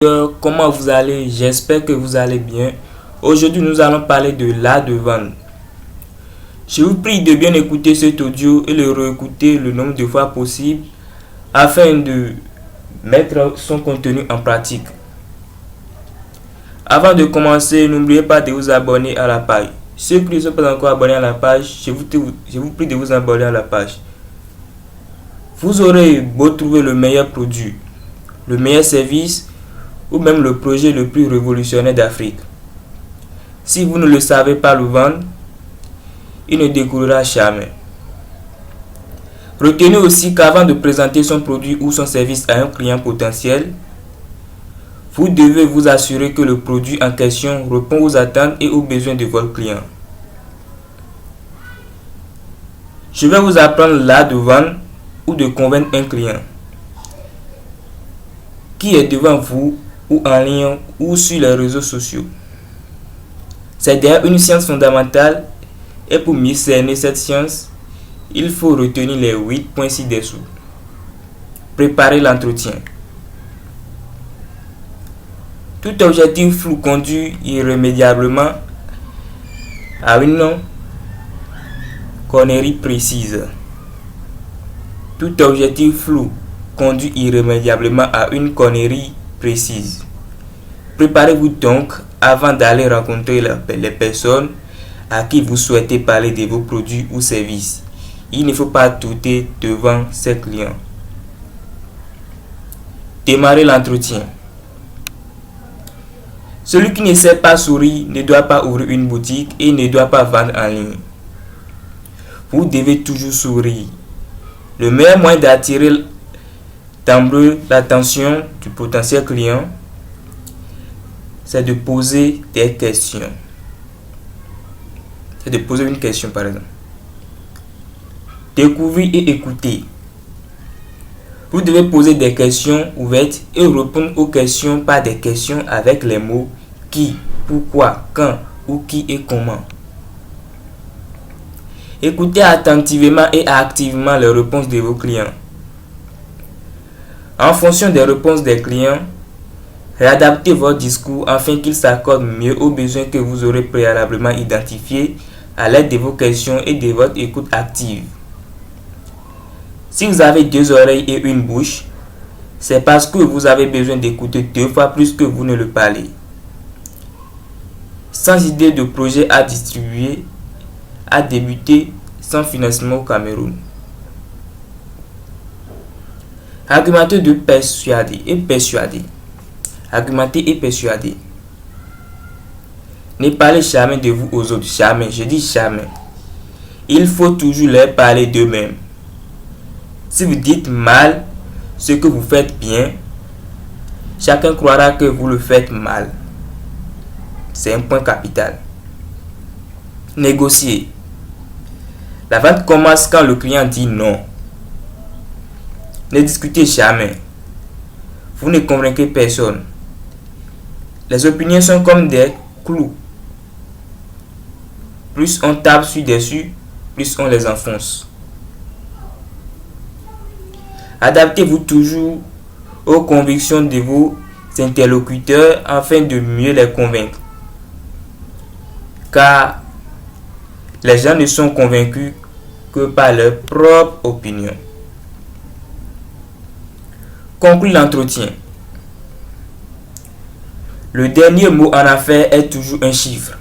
Comment vous allez? J'espère que vous allez bien. Aujourd'hui, nous allons parler de l'art de vendre. Je vous prie de bien écouter cet audio et le réécouter le nombre de fois possible afin de mettre son contenu en pratique. Avant de commencer, n'oubliez pas de vous abonner à la page. Ceux qui ne sont pas encore abonnés à la page, je vous prie de vous abonner à la page. Vous aurez beau trouver le meilleur produit, le meilleur service ou même le projet le plus révolutionnaire d'Afrique. Si vous ne le savez pas le vendre, il ne découlera jamais. Retenez aussi qu'avant de présenter son produit ou son service à un client potentiel, vous devez vous assurer que le produit en question répond aux attentes et aux besoins de votre client. Je vais vous apprendre l'art de vendre ou de convaincre un client qui est devant vous ou en ligne ou sur les réseaux sociaux. C'est d'ailleurs une science fondamentale et pour mieux cerner cette science, il faut retenir les 8 points ci-dessous. Préparer l'entretien. Tout objectif flou conduit irrémédiablement à une connerie précise. Tout objectif flou conduit irrémédiablement à une connerie précise. Préparez-vous donc avant d'aller rencontrer les personnes à qui vous souhaitez parler de vos produits ou services. Il ne faut pas douter devant ses clients. Démarrer l'entretien. Celui qui ne sait pas sourire ne doit pas ouvrir une boutique et ne doit pas vendre en ligne. Vous devez toujours sourire. Le meilleur moyen d'attirer d'emblée l'attention du potentiel client, c'est de poser des questions. C'est de poser une question par exemple. Découvrir et écouter. Vous devez poser des questions ouvertes et répondre aux questions par des questions avec les mots qui, pourquoi, quand ou qui et comment. Écoutez attentivement et activement les réponses de vos clients. En fonction des réponses des clients, réadaptez votre discours afin qu'il s'accorde mieux aux besoins que vous aurez préalablement identifiés à l'aide de vos questions et de votre écoute active. Si vous avez 2 oreilles et une bouche, c'est parce que vous avez besoin d'écouter 2 fois plus que vous ne le parlez. Sans idée de projet à distribuer, à débuter sans financement au Cameroun. Argumenter de persuader et persuader. Argumenter et persuader. Ne parlez jamais de vous aux autres. Jamais. Je dis jamais. Il faut toujours leur parler d'eux-mêmes. Si vous dites mal ce que vous faites bien, chacun croira que vous le faites mal. C'est un point capital. Négocier. La vente commence quand le client dit non. Ne discutez jamais. Vous ne convaincrez personne. Les opinions sont comme des clous. Plus on tape dessus, plus on les enfonce. Adaptez-vous toujours aux convictions de vos interlocuteurs afin de mieux les convaincre. Car les gens ne sont convaincus que par leur propre opinion. Conclure l'entretien. Le dernier mot en affaires est toujours un chiffre.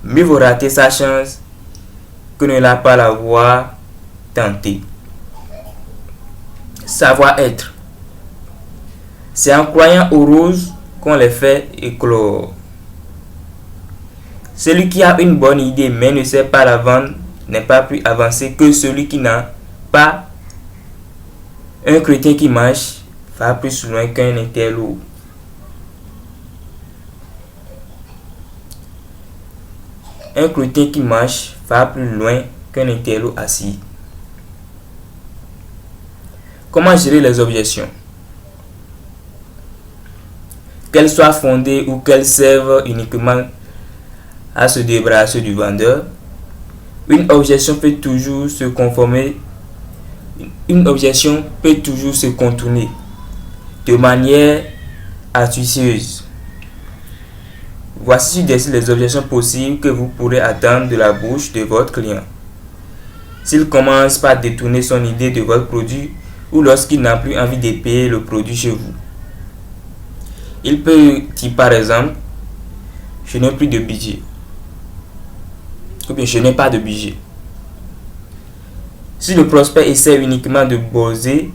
Mieux vaut rater sa chance que ne la pas l'avoir tenté. Savoir-être. C'est en croyant aux roses qu'on les fait éclore. Celui qui a une bonne idée mais ne sait pas la vendre n'est pas plus avancé que celui qui n'a pas. Un chrétien qui marche va plus loin qu'un interlope. Un chrétien qui marche va plus loin qu'un interlope assis. Comment gérer les objections? Qu'elles soient fondées ou qu'elles servent uniquement à se débarrasser du vendeur, une objection peut toujours se contourner de manière astucieuse. Voici les objections possibles que vous pourrez attendre de la bouche de votre client. S'il commence par détourner son idée de votre produit ou lorsqu'il n'a plus envie de payer le produit chez vous. Il peut dire par exemple, je n'ai plus de budget. Ou bien je n'ai pas de budget. Si le prospect essaie uniquement de botter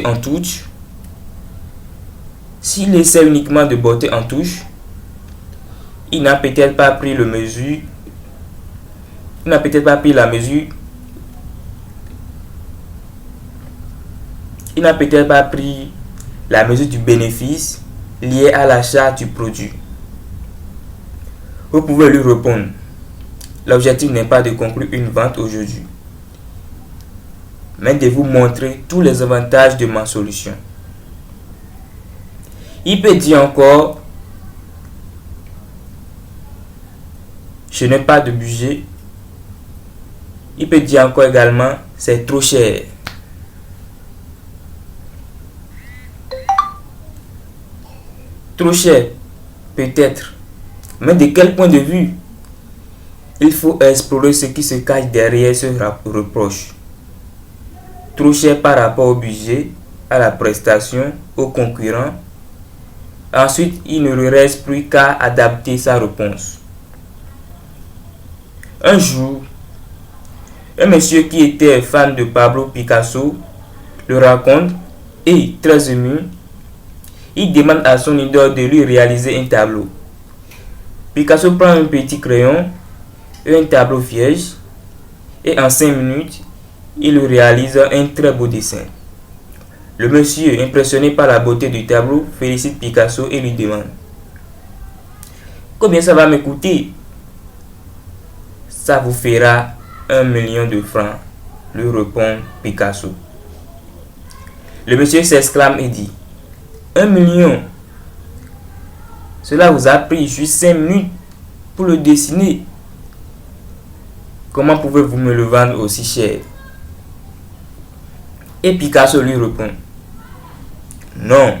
en touche, s'il essaie uniquement de botter en touche, il n'a peut-être pas pris la mesure. Il n'a peut-être pas pris la mesure. Il n'a peut-être pas pris la mesure du bénéfice lié à l'achat du produit. Vous pouvez lui répondre. L'objectif n'est pas de conclure une vente aujourd'hui, mais de vous montrer tous les avantages de ma solution. Il peut dire encore, je n'ai pas de budget. Il peut dire encore également, c'est trop cher. Trop cher, peut-être. Mais de quel point de vue? Il faut explorer ce qui se cache derrière ce reproche. Trop cher par rapport au budget, à la prestation, aux concurrents. Ensuite, il ne lui reste plus qu'à adapter sa réponse. Un jour, un monsieur qui était fan de Pablo Picasso le raconte et, très ému, il demande à son idole de lui réaliser un tableau. Picasso prend un petit crayon et un tableau vierge et en 5 minutes, il lui réalise un très beau dessin. Le monsieur, impressionné par la beauté du tableau, félicite Picasso et lui demande: combien ça va me coûter? Ça vous fera 1 million de francs, lui répond Picasso. Le monsieur s'exclame et dit: 1 million? Cela vous a pris juste 5 minutes pour le dessiner. Comment pouvez-vous me le vendre aussi cher? Et Picasso lui répond: non,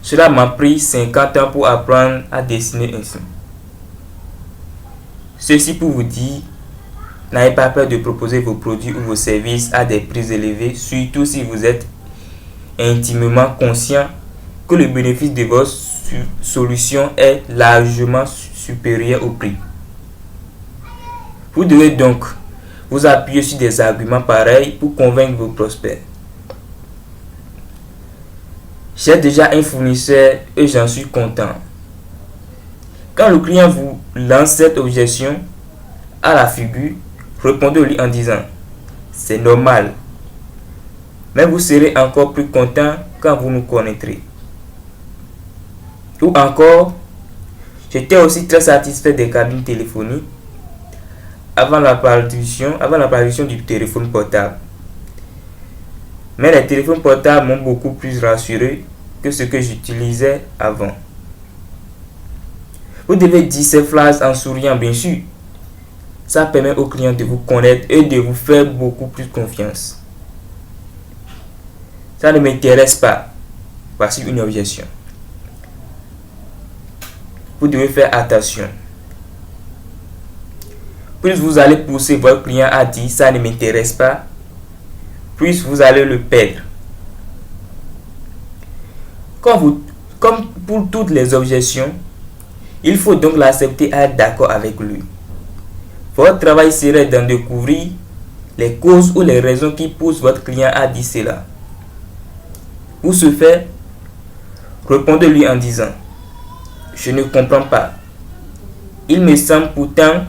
cela m'a pris 50 ans pour apprendre à dessiner ainsi. Ceci pour vous dire, n'ayez pas peur de proposer vos produits ou vos services à des prix élevés, surtout si vous êtes intimement conscient que le bénéfice de votre solution est largement supérieur au prix. Vous devez donc vous appuyer sur des arguments pareils pour convaincre vos prospects. J'ai déjà un fournisseur et j'en suis content. Quand le client vous lance cette objection à la figure, répondez-lui en disant: c'est normal, mais vous serez encore plus content quand vous nous connaîtrez. Ou encore, j'étais aussi très satisfait des cabines téléphoniques avant l'apparition du téléphone portable. Mais les téléphones portables m'ont beaucoup plus rassuré que ce que j'utilisais avant. Vous devez dire ces phrases en souriant, bien sûr. Ça permet aux clients de vous connaître et de vous faire beaucoup plus confiance. Ça ne m'intéresse pas. Voici une objection. Vous devez faire attention. Plus vous allez pousser votre client à dire ça ne m'intéresse pas, plus vous allez le perdre. Comme pour toutes les objections, il faut donc l'accepter et être d'accord avec lui. Votre travail serait d'en découvrir les causes ou les raisons qui poussent votre client à dire cela. Pour ce faire, répondez-lui en disant: je ne comprends pas. Il me semble pourtant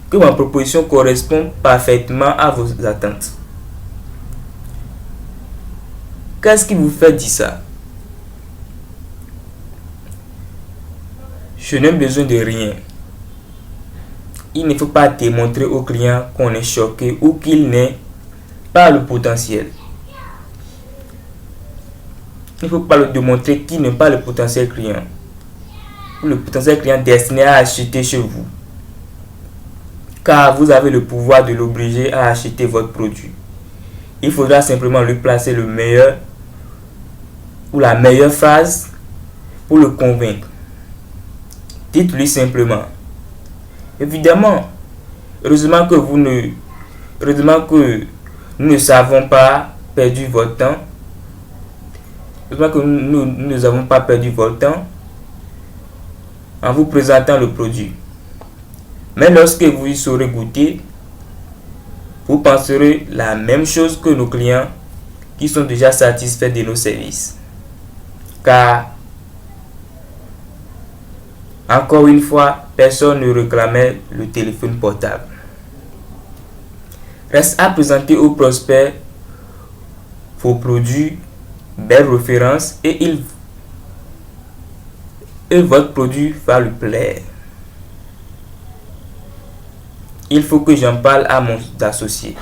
que ma proposition correspond parfaitement à vos attentes. Qu'est-ce qui vous fait dire ça? Je n'ai besoin de rien. Il ne faut pas démontrer au client qu'on est choqué ou qu'il n'est pas le potentiel. Il ne faut pas le démontrer qu'il n'est pas le potentiel client. Ou le potentiel client destiné à acheter chez vous. Car vous avez le pouvoir de l'obliger à acheter votre produit. Il faudra simplement lui placer le meilleur ou la meilleure phrase pour le convaincre. Dites-lui simplement. Évidemment, heureusement que nous ne savons pas perdu votre temps. Heureusement que nous ne avons pas perdu votre temps en vous présentant le produit. Mais lorsque vous y saurez goûter, vous penserez la même chose que nos clients qui sont déjà satisfaits de nos services. Car, encore une fois, personne ne réclamait le téléphone portable. Reste à présenter aux prospects vos produits, belles références et votre produit va lui plaire. Il faut que j'en parle à mon associé.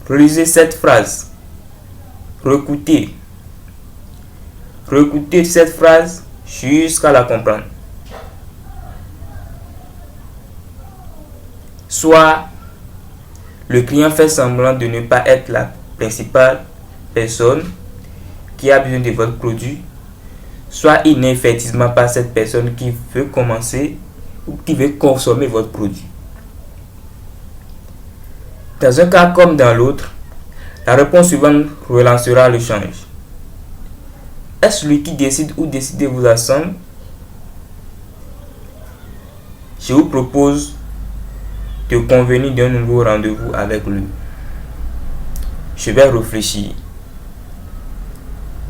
Relisez cette phrase. Réécoutez cette phrase jusqu'à la comprendre. Soit le client fait semblant de ne pas être la principale personne qui a besoin de votre produit, soit il n'est effectivement pas cette personne qui veut commencer ou qui veut consommer votre produit. Dans un cas comme dans l'autre, la réponse suivante relancera le change. Est-ce celui qui décide ou décidez-vous ensemble? Je vous propose de convenir d'un nouveau rendez-vous avec lui. Je vais réfléchir.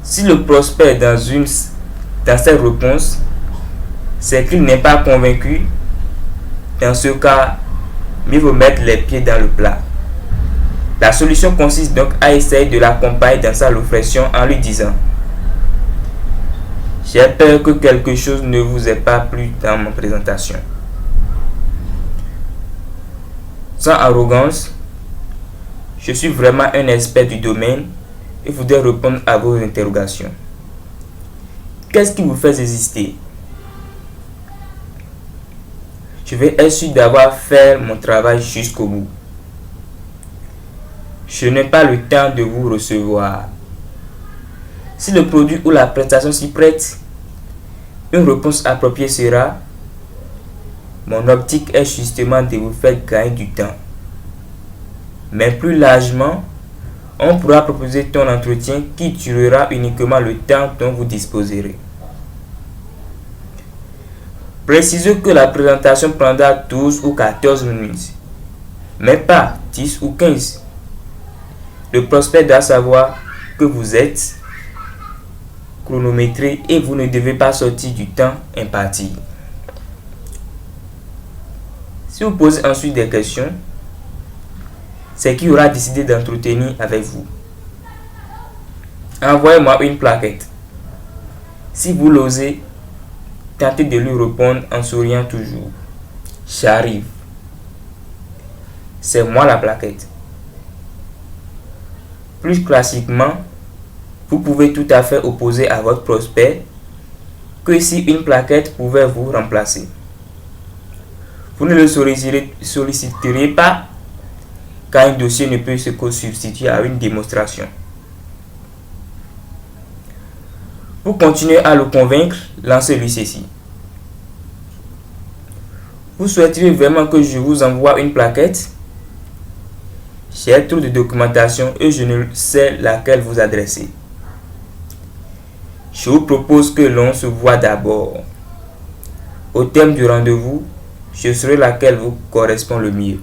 Si le prospect dans cette réponse, c'est qu'il n'est pas convaincu, dans ce cas, mieux vaut mettre les pieds dans le plat. La solution consiste donc à essayer de l'accompagner dans sa réflexion en lui disant: j'ai peur que quelque chose ne vous ait pas plu dans ma présentation. Sans arrogance, je suis vraiment un expert du domaine et voudrais répondre à vos interrogations. Qu'est-ce qui vous fait hésiter? Je vais être sûr d'avoir fait mon travail jusqu'au bout. Je n'ai pas le temps de vous recevoir. Si le produit ou la prestation s'y prête, une réponse appropriée sera: mon optique est justement de vous faire gagner du temps. Mais plus largement, on pourra proposer ton entretien qui durera uniquement le temps dont vous disposerez. Précisez que la présentation prendra 12 ou 14 minutes, mais pas 10 ou 15. Le prospect doit savoir que vous êtes chronométré et vous ne devez pas sortir du temps imparti. Si vous posez ensuite des questions, c'est qui aura décidé d'entretenir avec vous. Envoyez-moi une plaquette. Si vous l'osez, tentez de lui répondre en souriant toujours: j'arrive. C'est moi la plaquette. Plus classiquement, vous pouvez tout à fait opposer à votre prospect que si une plaquette pouvait vous remplacer. Vous ne le solliciterez pas car un dossier ne peut se substituer à une démonstration. Pour continuer à le convaincre, lancez-lui ceci: vous souhaiteriez vraiment que je vous envoie une plaquette? J'ai trop de documentation et je ne sais laquelle vous adresser. Je vous propose que l'on se voit d'abord. Au terme du rendez-vous, je saurai laquelle vous correspond le mieux.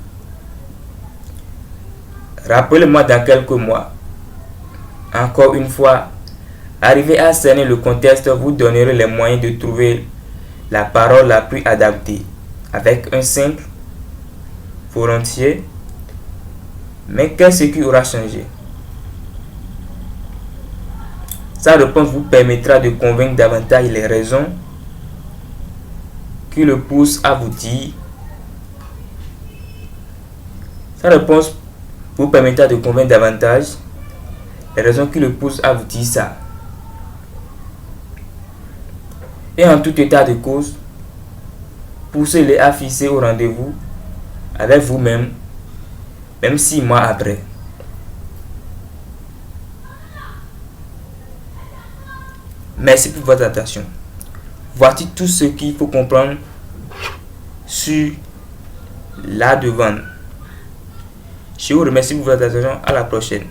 Rappelez-moi dans quelques mois. Encore une fois, arriver à cerner le contexte vous donnerez les moyens de trouver la parole la plus adaptée, avec un simple volontiers. Mais qu'est-ce qui aura changé? Sa réponse vous permettra de convaincre davantage les raisons qui le poussent à vous dire. Sa réponse vous permettra de convaincre davantage les raisons qui le poussent à vous dire ça. Et en tout état de cause, poussez-les à fixer au rendez-vous avec vous-même, même 6 mois après. Merci pour votre attention. Voici tout ce qu'il faut comprendre sur l'art de vendre. Je vous remercie pour votre attention. À la prochaine.